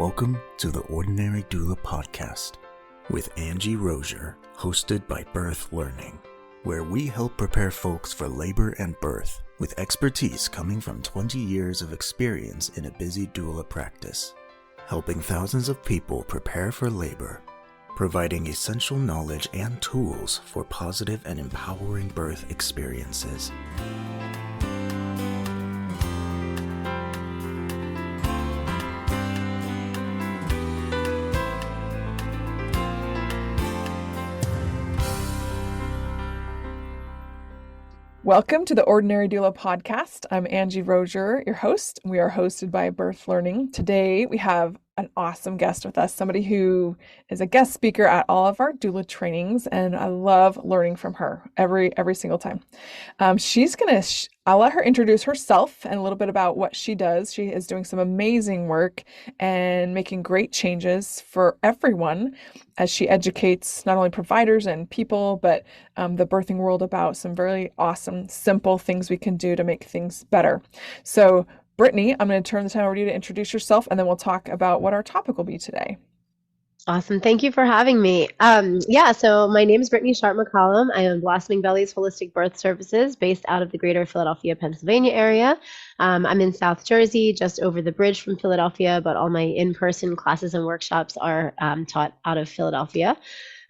Welcome to the Ordinary Doula Podcast with Angie Rosier, hosted by Birth Learning, where we help prepare folks for labor and birth with expertise coming from 20 years of experience in a busy doula practice, helping thousands of people prepare for labor, providing essential knowledge and tools for positive and empowering birth experiences. Welcome to the Ordinary Doula Podcast. I'm Angie Rosier, your host. We are hosted by Birth Learning. Today we have an awesome guest with us, somebody who is a guest speaker at all of our doula trainings, and I love learning from her every single time. I'll let her introduce herself and a little bit about what she does. She is doing some amazing work and making great changes for everyone as she educates not only providers and people, but the birthing world about some very awesome, simple things we can do to make things better. So Brittany, I'm going to turn the time over to you to introduce yourself, and then we'll talk about what our topic will be today. Awesome. Thank you for having me. So my name is Brittany Sharpe McCollum. I own Blossoming Bellies Holistic Birth Services based out of the greater Philadelphia, Pennsylvania area. I'm in South Jersey, just over the bridge from Philadelphia, but all my in-person classes and workshops are taught out of Philadelphia.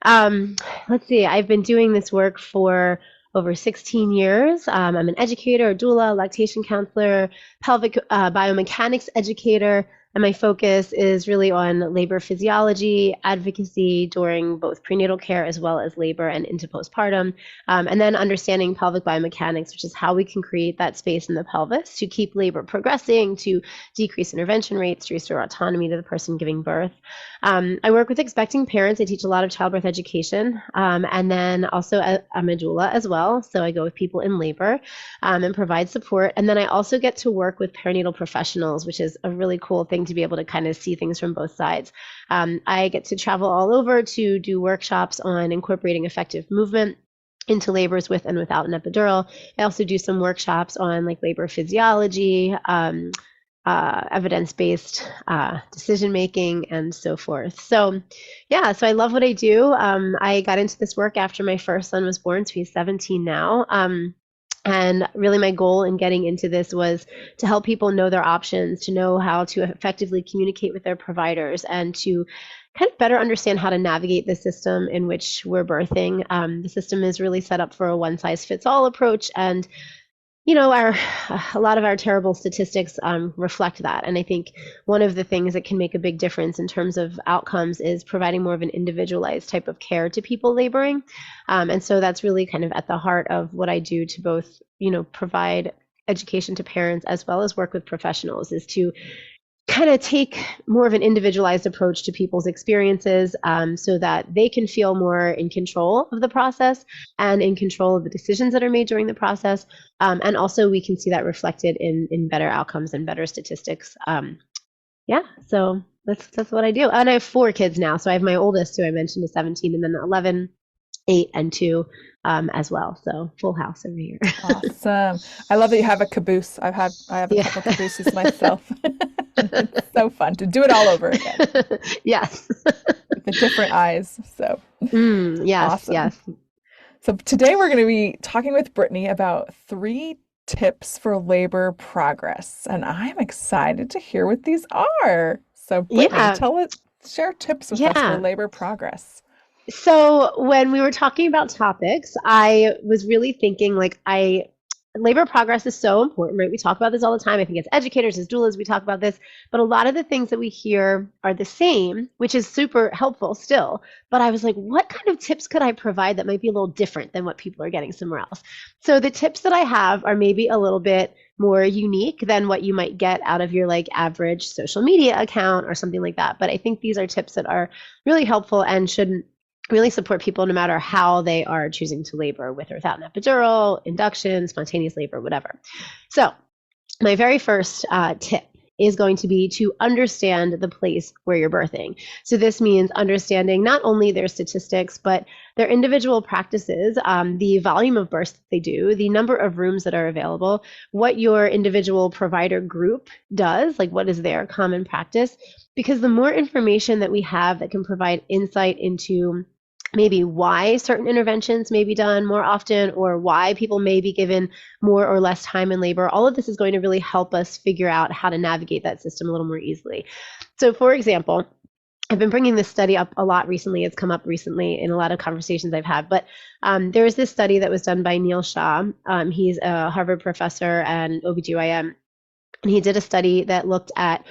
I've been doing this work for over 16 years. I'm an educator, a doula, lactation counselor, pelvic biomechanics educator, and my focus is really on labor physiology, advocacy during both prenatal care as well as labor and into postpartum, and then understanding pelvic biomechanics, which is how we can create that space in the pelvis to keep labor progressing, to decrease intervention rates, to restore autonomy to the person giving birth. I work with expecting parents. I teach a lot of childbirth education, and then also I'm a doula as well, so I go with people in labor and provide support. And then I also get to work with perinatal professionals, which is a really cool thing to be able to kind of see things from both sides. I get to travel all over to do workshops on incorporating effective movement into labors with and without an epidural. I also do some workshops on like labor physiology, evidence-based decision-making, and so forth. So I love what I do. I got into this work after my first son was born, so he's 17 now. And really my goal in getting into this was to help people know their options, to know how to effectively communicate with their providers, and to kind of better understand how to navigate the system in which we're birthing. The system is really set up for a one-size-fits-all approach, and a lot of our terrible statistics reflect that. And I think one of the things that can make a big difference in terms of outcomes is providing more of an individualized type of care to people laboring. And so that's really kind of at the heart of what I do to both, provide education to parents as well as work with professionals, is to kind of take more of an individualized approach to people's experiences, so that they can feel more in control of the process and in control of the decisions that are made during the process. And also we can see that reflected in better outcomes and better statistics. So that's what I do. And I have 4 kids now. So I have my oldest, who I mentioned, is 17, and then 11, 8, and 2 as well. So full house over here. Awesome. I love that you have a caboose. I have a couple cabooses myself. It's so fun to do it all over again. Yes. With the different eyes. So yes, awesome. Yes. So today we're going to be talking with Brittany about 3 tips for labor progress. And I'm excited to hear what these are. So Brittany, share tips with us for labor progress. So when we were talking about topics, I was really thinking labor progress is so important, right? We talk about this all the time. I think as educators, as doulas, we talk about this, but a lot of the things that we hear are the same, which is super helpful still. But I was like, what kind of tips could I provide that might be a little different than what people are getting somewhere else? So the tips that I have are maybe a little bit more unique than what you might get out of your average social media account or something like that. But I think these are tips that are really helpful and should really support people no matter how they are choosing to labor, with or without an epidural, induction, spontaneous labor, whatever. So my very first tip is going to be to understand the place where you're birthing. So this means understanding not only their statistics, but their individual practices, the volume of births that they do, the number of rooms that are available, what your individual provider group does, like what is their common practice. Because the more information that we have that can provide insight into maybe why certain interventions may be done more often, or why people may be given more or less time in labor, all of this is going to really help us figure out how to navigate that system a little more easily. So for example, I've been bringing this study up a lot recently. It's come up recently in a lot of conversations I've had. But there was this study that was done by Neil Shah. He's a Harvard professor and OBGYN. And he did a study that looked at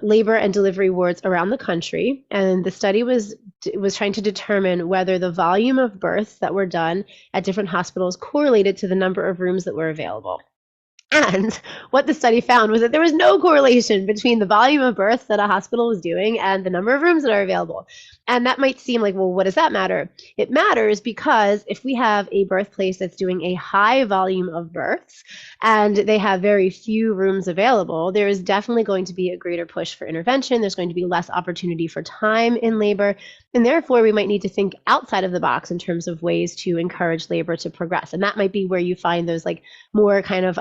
labor and delivery wards around the country. And the study was trying to determine whether the volume of births that were done at different hospitals correlated to the number of rooms that were available. And what the study found was that there was no correlation between the volume of births that a hospital was doing and the number of rooms that are available. And that might seem like, well, what does that matter? It matters because if we have a birthplace that's doing a high volume of births and they have very few rooms available, there is definitely going to be a greater push for intervention. There's going to be less opportunity for time in labor. And therefore, we might need to think outside of the box in terms of ways to encourage labor to progress. And that might be where you find those like more kind of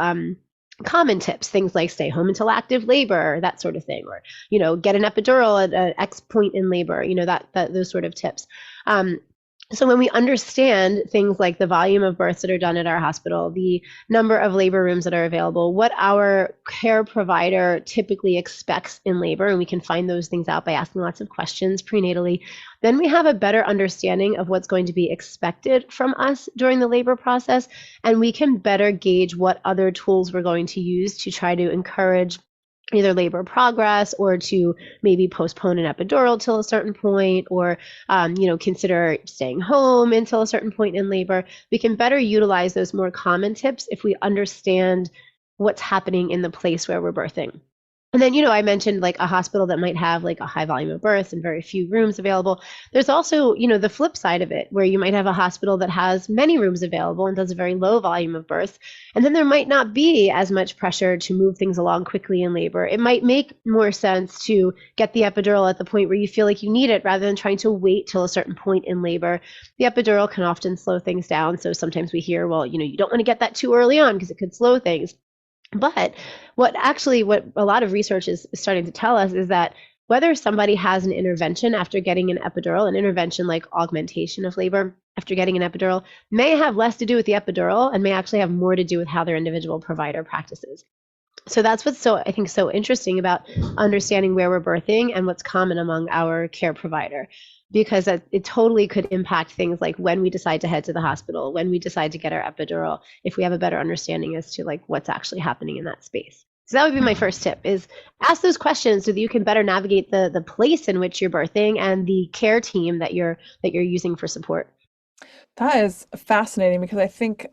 common tips, things like stay home until active labor, that sort of thing, or, get an epidural at X point in labor, that those sort of tips. So when we understand things like the volume of births that are done at our hospital, the number of labor rooms that are available, what our care provider typically expects in labor, and we can find those things out by asking lots of questions prenatally, then we have a better understanding of what's going to be expected from us during the labor process, and we can better gauge what other tools we're going to use to try to encourage either labor progress or to maybe postpone an epidural till a certain point, or consider staying home until a certain point in labor. We can better utilize those more common tips if we understand what's happening in the place where we're birthing. And then, I mentioned like a hospital that might have like a high volume of births and very few rooms available. There's also, the flip side of it, where you might have a hospital that has many rooms available and does a very low volume of births. And then there might not be as much pressure to move things along quickly in labor. It might make more sense to get the epidural at the point where you feel like you need it rather than trying to wait till a certain point in labor. The epidural can often slow things down. So sometimes we hear, well, you don't want to get that too early on because it could slow things. But what a lot of research is starting to tell us is that whether somebody has an intervention after getting an epidural, an intervention like augmentation of labor after getting an epidural, may have less to do with the epidural and may actually have more to do with how their individual provider practices. So that's what's so interesting about understanding where we're birthing and what's common among our care provider, because it totally could impact things like when we decide to head to the hospital, when we decide to get our epidural, if we have a better understanding as to like what's actually happening in that space. So that would be my first tip, is ask those questions so that you can better navigate the place in which you're birthing and the care team that you're using for support. That is fascinating, because I think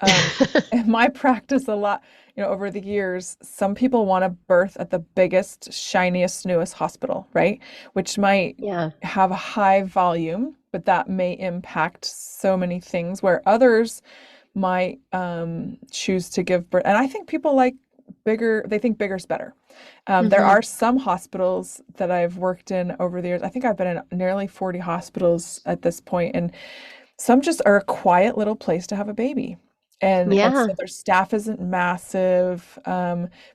in my practice a lot, over the years, some people want to birth at the biggest, shiniest, newest hospital, right? Which might have a high volume, but that may impact so many things, where others might choose to give birth. And I think people like bigger, they think bigger is better. There are some hospitals that I've worked in over the years. I think I've been in nearly 40 hospitals at this point, and some just are a quiet little place to have a baby. And so their staff isn't massive.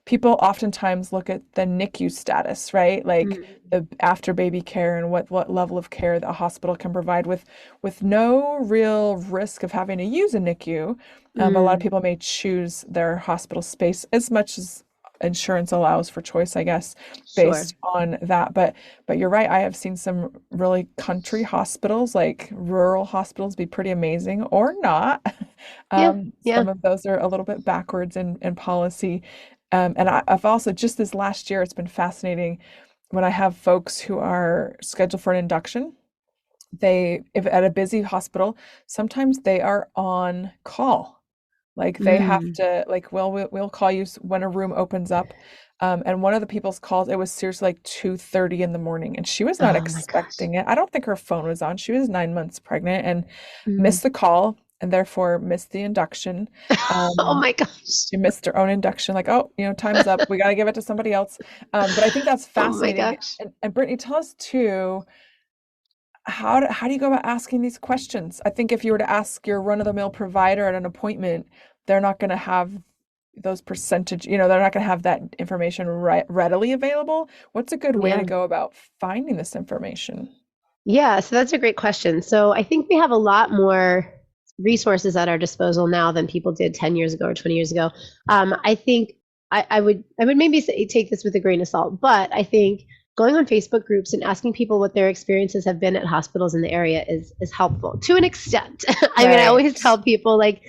People oftentimes look at the NICU status, right? Like the after baby care and what level of care the hospital can provide with no real risk of having to use a NICU. A lot of people may choose their hospital space as much as insurance allows for choice, I guess, based on that. But you're right. I have seen some really country hospitals, like rural hospitals, be pretty amazing, or not. Some of those are a little bit backwards in policy. And I've also, just this last year, it's been fascinating when I have folks who are scheduled for an induction. If at a busy hospital, sometimes they are on call. Like they have to, like, we'll call you when a room opens up. And one of the people's calls, it was seriously like 2:30 in the morning, and she was not expecting it. I don't think her phone was on. She was 9 months pregnant and missed the call. and therefore missed the induction. Oh my gosh. She missed her own induction, like, oh, time's up. We got to give it to somebody else. But I think that's Oh my fascinating. gosh. And Brittany, tell us too, how do you go about asking these questions? I think if you were to ask your run-of-the-mill provider at an appointment, they're not going to have those percentage, they're not going to have that information readily available. What's a good way to Yeah. go about finding this information? Yeah, so that's a great question. So I think we have a lot more resources at our disposal now than people did 10 years ago or 20 years ago. I think I would maybe say, take this with a grain of salt, but I think going on Facebook groups and asking people what their experiences have been at hospitals in the area is helpful to an extent. I mean, I always Right. tell people like,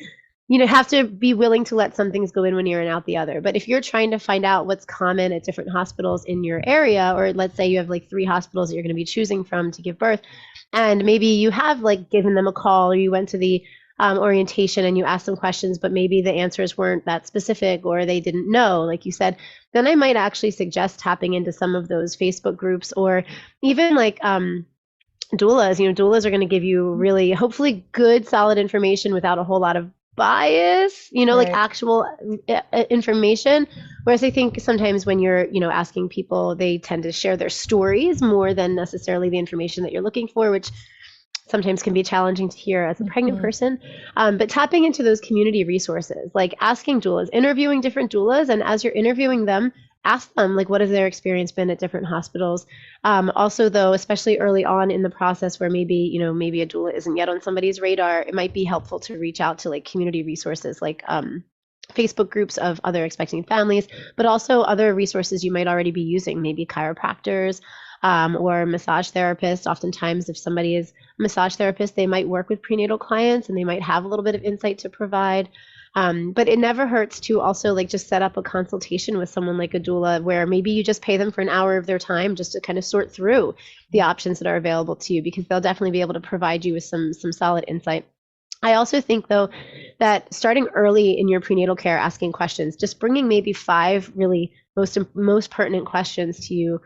have to be willing to let some things go in one ear and out the other. But if you're trying to find out what's common at different hospitals in your area, or let's say you have like 3 hospitals that you're going to be choosing from to give birth, and maybe you have like given them a call, or you went to the orientation and you asked them questions, but maybe the answers weren't that specific, or they didn't know, like you said, then I might actually suggest tapping into some of those Facebook groups, or even like doulas. Doulas are going to give you really, hopefully, good, solid information without a whole lot of bias, like Right. actual information. Whereas I think sometimes when you're, asking people, they tend to share their stories more than necessarily the information that you're looking for, which sometimes can be challenging to hear as a pregnant Mhm. person. But tapping into those community resources, like asking doulas, interviewing different doulas, and as you're interviewing them, ask them like what has their experience been at different hospitals. Also, though, especially early on in the process, where maybe a doula isn't yet on somebody's radar, it might be helpful to reach out to like community resources, like Facebook groups of other expecting families, but also other resources you might already be using, maybe chiropractors, or massage therapists. Oftentimes, if somebody is a massage therapist, they might work with prenatal clients and they might have a little bit of insight to provide. But it never hurts to also like just set up a consultation with someone like a doula, where maybe you just pay them for an hour of their time just to kind of sort through the options that are available to you, because they'll definitely be able to provide you with some solid insight. I also think, though, that starting early in your prenatal care, asking questions, just bringing maybe 5 really most pertinent questions to you,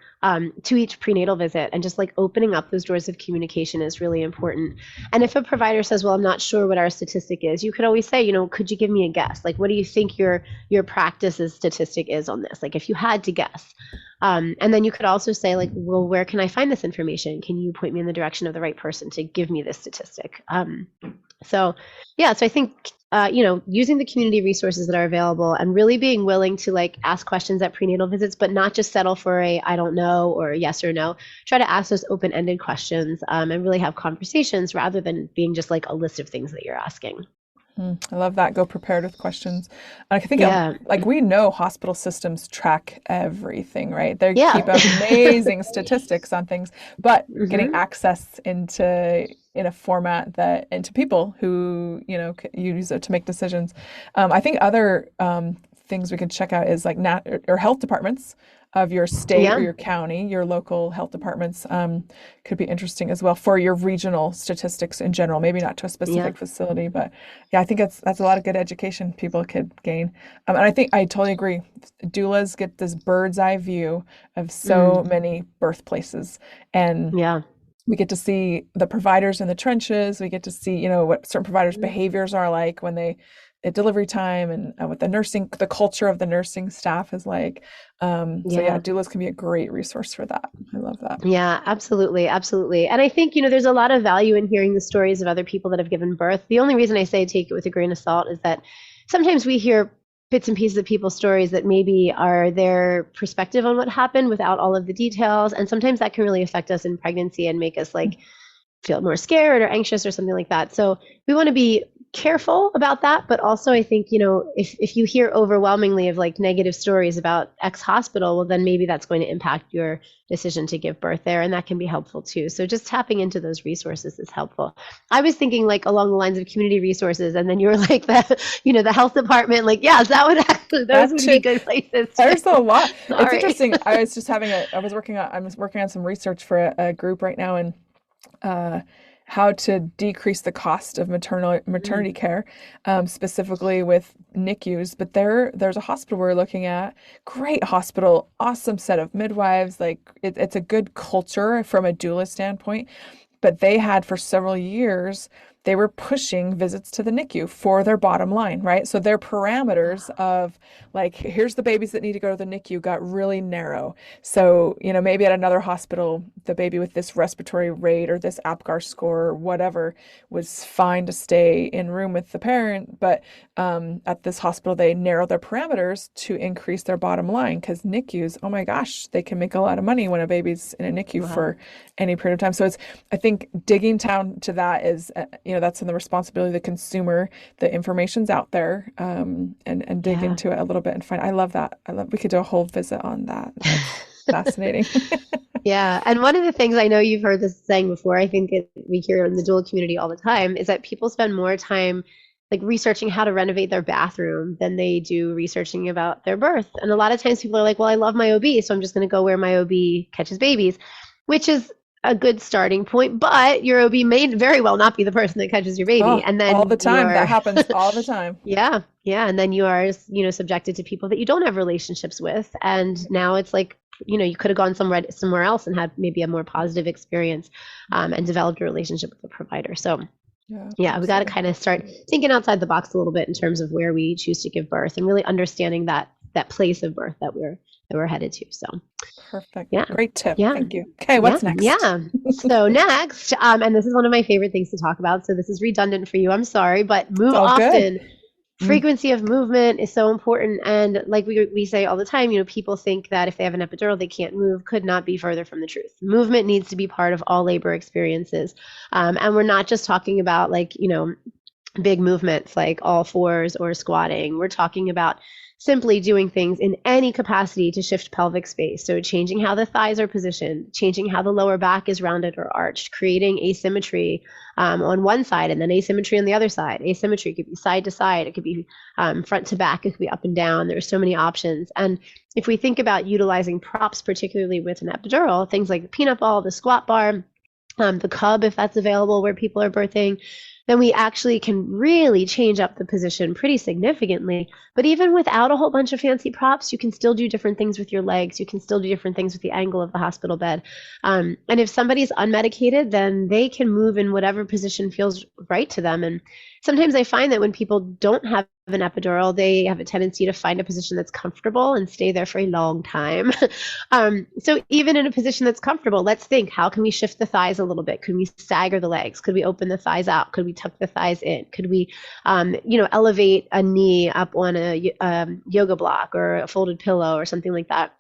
to each prenatal visit, and just like opening up those doors of communication is really important. And if a provider says, "Well, I'm not sure what our statistic is," you could always say, "Could you give me a guess? Like, what do you think your practice's statistic is on this? Like, if you had to guess." And then you could also say, like, "Well, where can I find this information? Can you point me in the direction of the right person to give me this statistic?" So yeah, so I think using the community resources that are available and really being willing to like ask questions at prenatal visits, but not just settle for a I don't know or yes or no. Try to ask those open-ended questions, and really have conversations rather than being just like a list of things that you're asking. I love that. Go prepared with questions. I think Yeah, like we know hospital systems track everything, right? They yeah. keep amazing statistics on things, but getting Hmm. access in a format that into people who use it to make decisions. I think other things we could check out is like or health departments of your state or Yeah, your county, your local health departments could be interesting as well for your regional statistics in general. Maybe not to a yeah. specific facility, but yeah, I think that's a lot of good education people could gain. And I think I totally agree. Doulas get this bird's eye view of so Mm, many birthplaces, and yeah. we get to see the providers in the trenches. We get to see, what certain providers' behaviors are like when they at delivery time, and what the culture of the nursing staff is like. So yeah, Yeah. doulas can be a great resource for that. I love that. Yeah, absolutely, absolutely. And I think, there's a lot of value in hearing the stories of other people that have given birth. The only reason I say take it with a grain of salt is that sometimes we hear bits and pieces of people's stories that maybe are their perspective on what happened without all of the details. And sometimes that can really affect us in pregnancy and make us like feel more scared or anxious or something like that. So we want to be careful about that. But also, I think, if you hear overwhelmingly of like negative stories about X hospital, well, then maybe that's going to impact your decision to give birth there. And that can be helpful too. So just tapping into those resources is helpful. I was thinking like along the lines of community resources. And then you were like the health department, like, yes, that would actually, those That would be too. good places There's a too. lot. It's Sorry. interesting. I'm working on some research for a group right now, and uh, how to decrease the cost of maternity Mm, care, specifically with NICUs. But there's a hospital we're looking at. Great hospital, awesome set of midwives. Like it's a good culture from a doula standpoint. But they had for several years they were pushing visits to the NICU for their bottom line, right? So their parameters of like, here's the babies that need to go to the NICU got really narrow. So, maybe at another hospital, the baby with this respiratory rate or this APGAR score or whatever was fine to stay in room with the parent. But at this hospital, they narrowed their parameters to increase their bottom line because NICUs, oh my gosh, they can make a lot of money when a baby's in a NICU for any period of time. So I think digging down to that is, that's in the responsibility of the consumer. The information's out there, and dig into it a little bit and find. I love that. We could do a whole visit on that. That's fascinating. Yeah. And one of the things I know you've heard this saying before, I think we hear in the doula community all the time, is that people spend more time like researching how to renovate their bathroom than they do researching about their birth. And a lot of times people are like, well, I love my OB, so I'm just going to go where my OB catches babies, which is a good starting point. But your OB may very well not be the person that catches your baby. And then all the time, that happens all the time. Yeah. Yeah. And then you are, subjected to people that you don't have relationships with. And now it's like, you could have gone somewhere else and had maybe a more positive experience, and developed a relationship with the provider. So yeah, we got to kind of start thinking outside the box a little bit in terms of where we choose to give birth and really understanding that place of birth that we're headed to. So perfect. Yeah. Great tip. Yeah. Thank you. Okay. What's next? Yeah. So next, and this is one of my favorite things to talk about. So this is redundant for you. I'm sorry, but move often. Good. Frequency of movement is so important. And like we say all the time, people think that if they have an epidural, they can't move. Could not be further from the truth. Movement needs to be part of all labor experiences. And we're not just talking about big movements like all fours or squatting. We're talking about simply doing things in any capacity to shift pelvic space. So changing how the thighs are positioned, changing how the lower back is rounded or arched, creating asymmetry on one side and then asymmetry on the other side. Asymmetry could be side to side. It could be front to back. It could be up and down. There's so many options. And if we think about utilizing props, particularly with an epidural, things like the peanut ball, the squat bar, the cub, if that's available where people are birthing, then we actually can really change up the position pretty significantly. But even without a whole bunch of fancy props, you can still do different things with your legs. You can still do different things with the angle of the hospital bed. And if somebody's unmedicated, then they can move in whatever position feels right to them. And sometimes I find that when people don't have an epidural, they have a tendency to find a position that's comfortable and stay there for a long time. So even in a position that's comfortable, let's think, how can we shift the thighs a little bit? Could we stagger the legs? Could we open the thighs out? Could we tuck the thighs in? Could we, elevate a knee up on a yoga block or a folded pillow or something like that?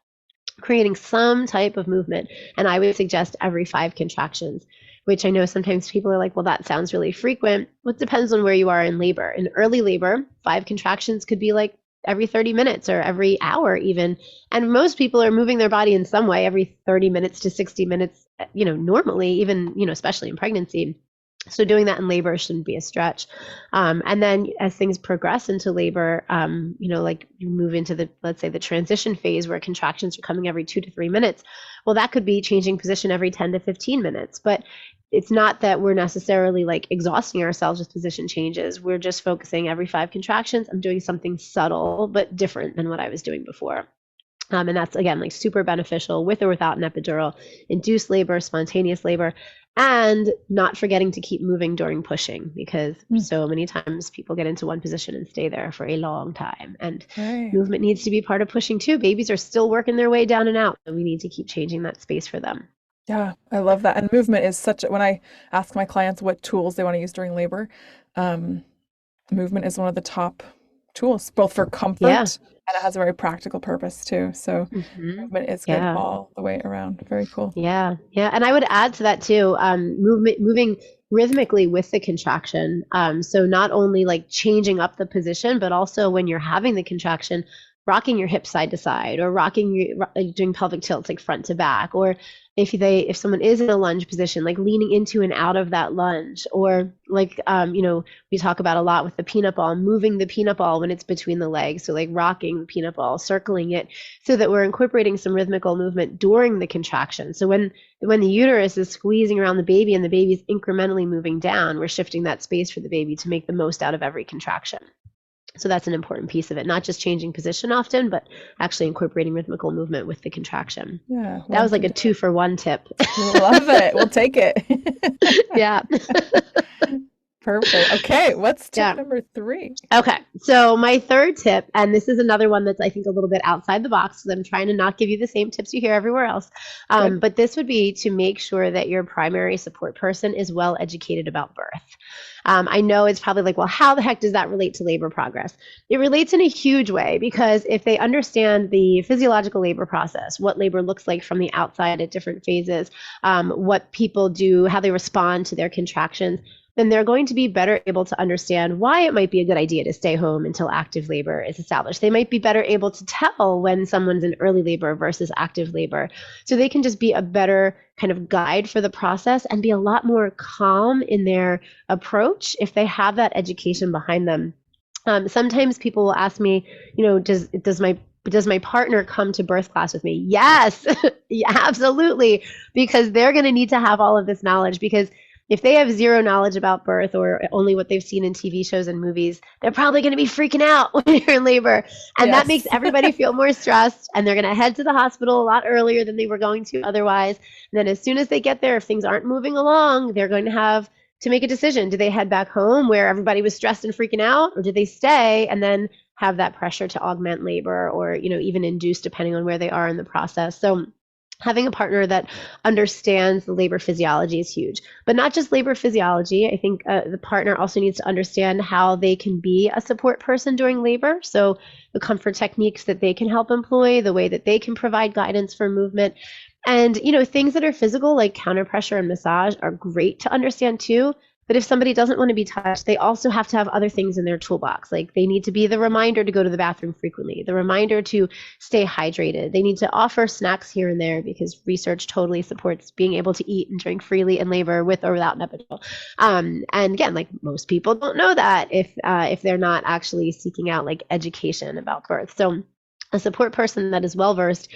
Creating some type of movement. And I would suggest every 5 contractions, which I know sometimes people are like, well, that sounds really frequent. Well, it depends on where you are in labor. In early labor, 5 contractions could be like every 30 minutes or every hour even. And most people are moving their body in some way every 30 minutes to 60 minutes, normally, even, especially in pregnancy. So doing that in labor shouldn't be a stretch. And then as things progress into labor, like you move into let's say the transition phase where contractions are coming every 2 to 3 minutes. Well, that could be changing position every 10 to 15 minutes. But it's not that we're necessarily like exhausting ourselves with position changes. We're just focusing every 5 contractions. I'm doing something subtle, but different than what I was doing before. And that's, again, like super beneficial with or without an epidural, induced labor, spontaneous labor, and not forgetting to keep moving during pushing, because so many times people get into one position and stay there for a long time. And movement needs to be part of pushing too. Babies are still working their way down and out, and we need to keep changing that space for them. Yeah, I love that. And movement is when I ask my clients what tools they want to use during labor, movement is one of the top tools, both for comfort and it has a very practical purpose too. So movement is good all the way around. Very cool. Yeah. Yeah. And I would add to that too, moving rhythmically with the contraction. So not only like changing up the position, but also when you're having the contraction, rocking your hips side to side, or doing pelvic tilts like front to back, or if someone is in a lunge position, like leaning into and out of that lunge, or like we talk about a lot with the peanut ball, moving the peanut ball when it's between the legs, so like rocking the peanut ball, circling it, so that we're incorporating some rhythmical movement during the contraction. So when the uterus is squeezing around the baby and the baby is incrementally moving down, we're shifting that space for the baby to make the most out of every contraction. So that's an important piece of it, not just changing position often, but actually incorporating rhythmical movement with the contraction. Yeah. That was like a 2-for-1 tip. Love it. We'll take it. Yeah. Perfect. Okay, what's tip Yeah. number 3? Okay, so my third tip, and this is another one that's I think a little bit outside the box because I'm trying to not give you the same tips you hear everywhere else. Good. But this would be to make sure that your primary support person is well educated about birth. I know it's probably like, well, how the heck does that relate to labor progress? It relates in a huge way because if they understand the physiological labor process, what labor looks like from the outside at different phases, what people do, how they respond to their contractions, then they're going to be better able to understand why it might be a good idea to stay home until active labor is established. They might be better able to tell when someone's in early labor versus active labor. So they can just be a better kind of guide for the process and be a lot more calm in their approach if they have that education behind them. Sometimes people will ask me, does my partner come to birth class with me? Yes, yeah, absolutely, because they're going to need to have all of this knowledge because if they have zero knowledge about birth or only what they've seen in TV shows and movies, they're probably going to be freaking out when you're in labor. And that makes everybody feel more stressed. And they're going to head to the hospital a lot earlier than they were going to otherwise. And then as soon as they get there, if things aren't moving along, they're going to have to make a decision. Do they head back home where everybody was stressed and freaking out? Or do they stay and then have that pressure to augment labor or, even induce depending on where they are in the process? So having a partner that understands the labor physiology is huge, but not just labor physiology. I think the partner also needs to understand how they can be a support person during labor. So the comfort techniques that they can help employ, the way that they can provide guidance for movement. And, things that are physical like counter pressure and massage are great to understand too. But if somebody doesn't want to be touched, they also have to have other things in their toolbox. Like they need to be the reminder to go to the bathroom frequently, the reminder to stay hydrated. They need to offer snacks here and there because research totally supports being able to eat and drink freely in labor with or without an epidural. And again, like most people don't know that if they're not actually seeking out like education about birth. So a support person that is well-versed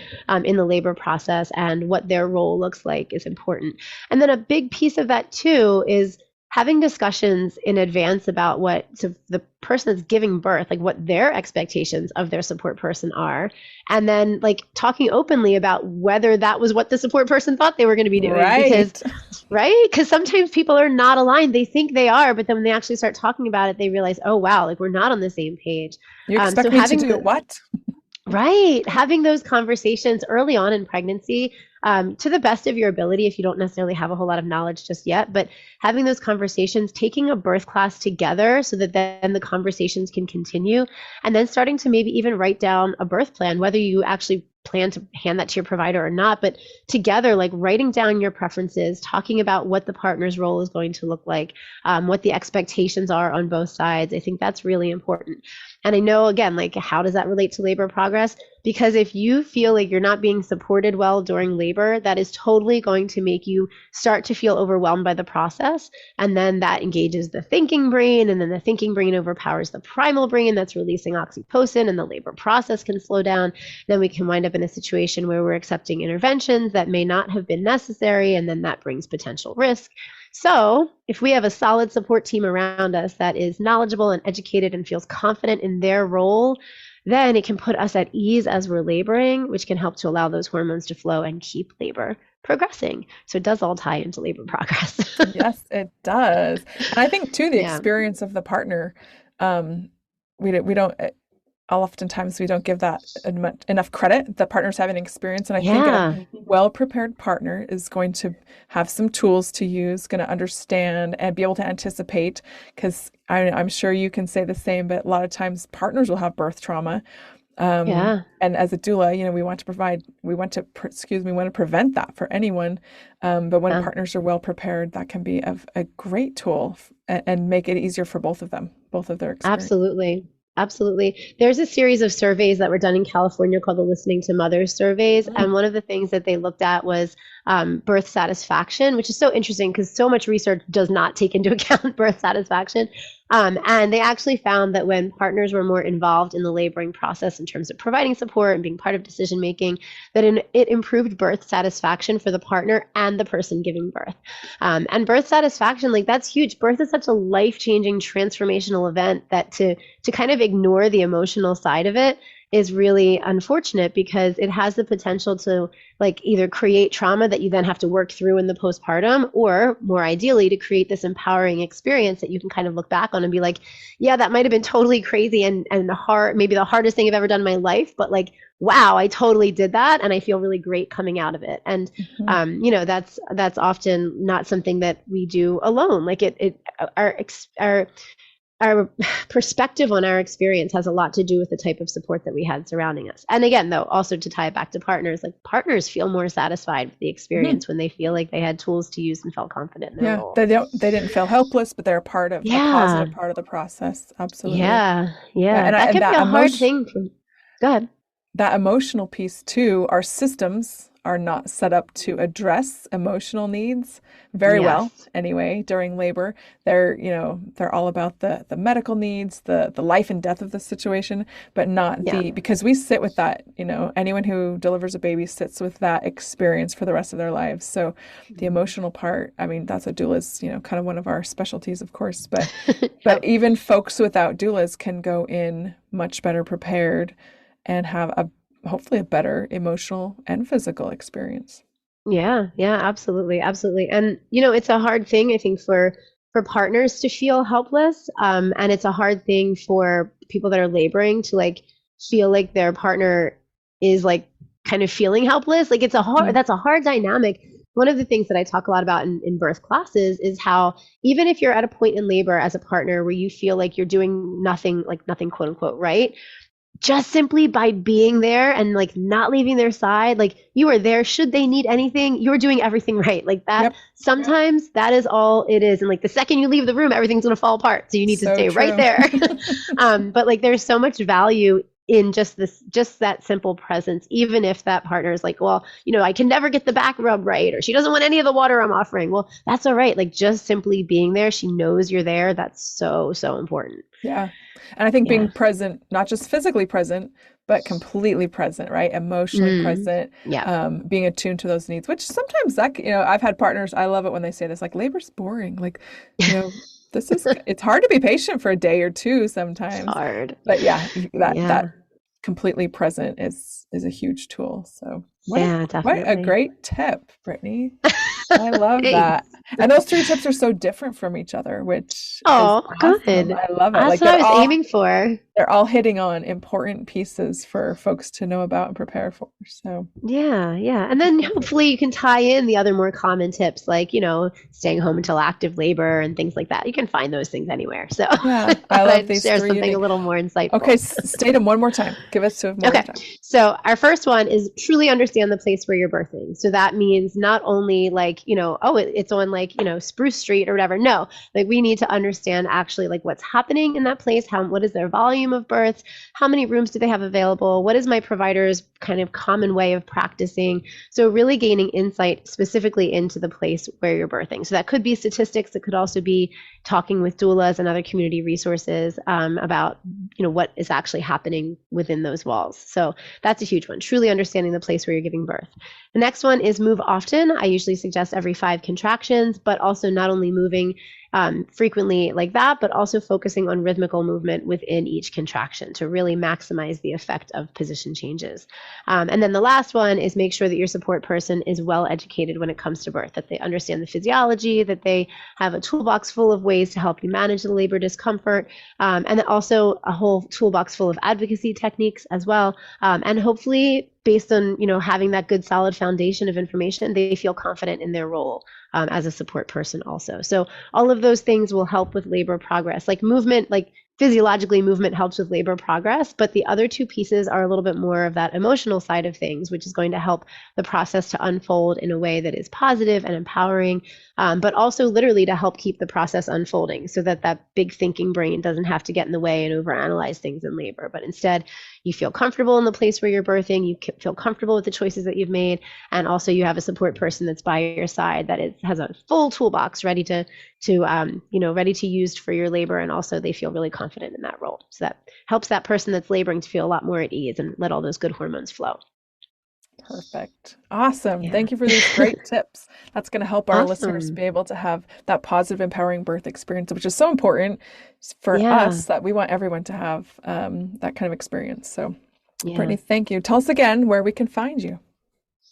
in the labor process and what their role looks like is important. And then a big piece of that too is having discussions in advance about the person that's giving birth, like what their expectations of their support person are, and then like talking openly about whether that was what the support person thought they were going to be doing. Right. Because sometimes people are not aligned. They think they are, but then when they actually start talking about it, they realize, oh, wow, like we're not on the same page. You expect me to do what? Right. Having those conversations early on in pregnancy, to the best of your ability, if you don't necessarily have a whole lot of knowledge just yet, but having those conversations, taking a birth class together so that then the conversations can continue, and then starting to maybe even write down a birth plan, whether you actually plan to hand that to your provider or not, but together, like writing down your preferences, talking about what the partner's role is going to look like, what the expectations are on both sides. I think that's really important. And I know, again, like how does that relate to labor progress? Because if you feel like you're not being supported well during labor, that is totally going to make you start to feel overwhelmed by the process. And then that engages the thinking brain, and then the thinking brain overpowers the primal brain that's releasing oxytocin, and the labor process can slow down. Then we can wind up in a situation where we're accepting interventions that may not have been necessary, and then that brings potential risk. So if we have a solid support team around us that is knowledgeable and educated and feels confident in their role, then it can put us at ease as we're laboring, which can help to allow those hormones to flow and keep labor progressing. So it does all tie into labor progress. Yes, it does. And I think too, the experience of the partner, we don't, oftentimes we don't give that enough credit. The partner's having experience. And I think a well-prepared partner is going to have some tools to use, going to understand and be able to anticipate, because I'm sure you can say the same, but a lot of times partners will have birth trauma. And as a doula, we want to prevent that for anyone. But when partners are well prepared, that can be a great tool and make it easier for both of them, both of their experience. Absolutely. There's a series of surveys that were done in California called the Listening to Mothers surveys. And one of the things that they looked at was birth satisfaction, which is so interesting because so much research does not take into account birth satisfaction. And they actually found that when partners were more involved in the laboring process in terms of providing support and being part of decision making, that it improved birth satisfaction for the partner and the person giving birth. And birth satisfaction, like that's huge. Birth is such a life-changing, transformational event that to kind of ignore the emotional side of it is really unfortunate because it has the potential to like either create trauma that you then have to work through in the postpartum, or more ideally to create this empowering experience that you can kind of look back on and be like, yeah, that might have been totally crazy and hard, maybe the hardest thing I've ever done in my life, but like, wow, I totally did that and I feel really great coming out of it. And you know, that's often not something that we do alone. Like our perspective on our experience has a lot to do with the type of support that we had surrounding us. And again, though, also to tie it back to partners, like partners feel more satisfied with the experience when they feel like they had tools to use and felt confident in their role. They didn't feel helpless, but they're part of a positive part of the process. Absolutely. Yeah. And that can be a hard thing. Go ahead. That emotional piece too, our systems are not set up to address emotional needs very well anyway during labor. They're all about the medical needs, the life and death of the situation, but not because we sit with that, anyone who delivers a baby sits with that experience for the rest of their lives. So the emotional part, I mean, that's what doulas, kind of one of our specialties, of course, but but even folks without doulas can go in much better prepared and have hopefully a better emotional and physical experience. Yeah, absolutely. And it's a hard thing, I think, for partners to feel helpless. And it's a hard thing for people that are laboring to like feel like their partner is like kind of feeling helpless. Like that's a hard dynamic. One of the things that I talk a lot about in birth classes is how even if you're at a point in labor as a partner where you feel like you're doing nothing quote unquote right, just simply by being there and like not leaving their side, like you are there should they need anything, you're doing everything right. Like that, sometimes that is all it is. And like the second you leave the room, everything's going to fall apart. So you need to stay right there. But like there's so much value in just that simple presence, even if that partner is like, well, I can never get the back rub right, or she doesn't want any of the water I'm offering. Well, that's all right. Like just simply being there, she knows you're there. That's so important. Yeah. And I think being present, not just physically present, but completely present, right? Emotionally present, being attuned to those needs, which sometimes I've had partners, I love it when they say this, like labor's boring. Like, it's hard to be patient for a day or two sometimes. It's hard. But that completely present is a huge tool. So definitely. What a great tip, Brittany. I love that. And those 3 tips are so different from each other, which is awesome. Good. I love it. That's what I was aiming for. They're all hitting on important pieces for folks to know about and prepare for. So yeah. And then hopefully you can tie in the other more common tips, like, staying home until active labor and things like that. You can find those things anywhere. So I love these share 3 something a little more insightful. Okay, state them one more time. Give us 2 more time. So our first one is truly understand the place where you're birthing. So that means not only like, it's on like, Spruce Street or whatever. No, like we need to understand actually like what's happening in that place. What is their volume of births? How many rooms do they have available? What is my provider's kind of common way of practicing? So really gaining insight specifically into the place where you're birthing. So that could be statistics. It could also be talking with doulas and other community resources about, what is actually happening within those walls. So that's a huge one, truly understanding the place where you're giving birth. The next one is move often. I usually suggest every 5 contractions, but also not only moving frequently like that, but also focusing on rhythmical movement within each contraction to really maximize the effect of position changes. And then the last one is make sure that your support person is well educated when it comes to birth, that they understand the physiology, that they have a toolbox full of ways to help you manage the labor discomfort, and then also a whole toolbox full of advocacy techniques as well. And hopefully, based on having that good solid foundation of information, they feel confident in their role as a support person also. So all of those things will help with labor progress. Like movement, like physiologically movement helps with labor progress, but the other 2 pieces are a little bit more of that emotional side of things, which is going to help the process to unfold in a way that is positive and empowering, but also literally to help keep the process unfolding so that big thinking brain doesn't have to get in the way and overanalyze things in labor, but instead you feel comfortable in the place where you're birthing, you feel comfortable with the choices that you've made, and also you have a support person that's by your side that has a full toolbox ready to use for your labor, and also they feel really confident in that role. So that helps that person that's laboring to feel a lot more at ease and let all those good hormones flow. Perfect. Awesome. Yeah. Thank you for these great tips. That's going to help our listeners be able to have that positive, empowering birth experience, which is so important for us, that we want everyone to have that kind of experience. So Yeah. Brittany, thank you. Tell us again where we can find you.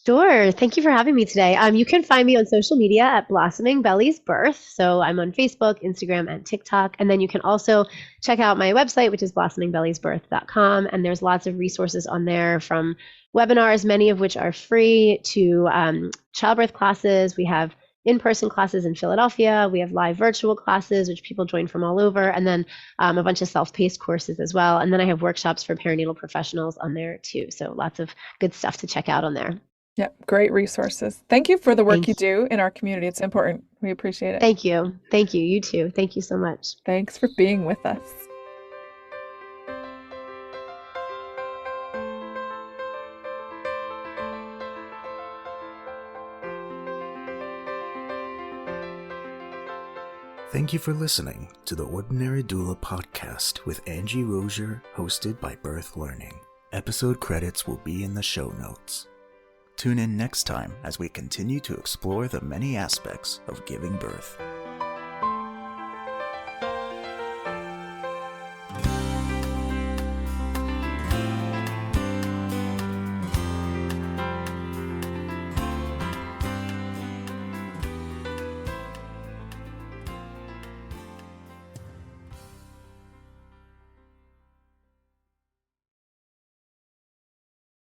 Sure. Thank you for having me today. You can find me on social media at Blossoming Bellies Birth. So I'm on Facebook, Instagram, and TikTok. And then you can also check out my website, which is blossomingbelliesbirth.com. And there's lots of resources on there, from webinars, many of which are free, to childbirth classes. We have in-person classes in Philadelphia. We have live virtual classes, which people join from all over. And then a bunch of self-paced courses as well. And then I have workshops for perinatal professionals on there too. So lots of good stuff to check out on there. Yeah, great resources. Thank you for the work Thank you do in our community. It's important. We appreciate it. Thank you. Thank you. You too. Thank you so much. Thanks for being with us. Thank you for listening to the Ordinary Doula podcast with Angie Rosier, hosted by Birth Learning. Episode credits will be in the show notes. Tune in next time as we continue to explore the many aspects of giving birth.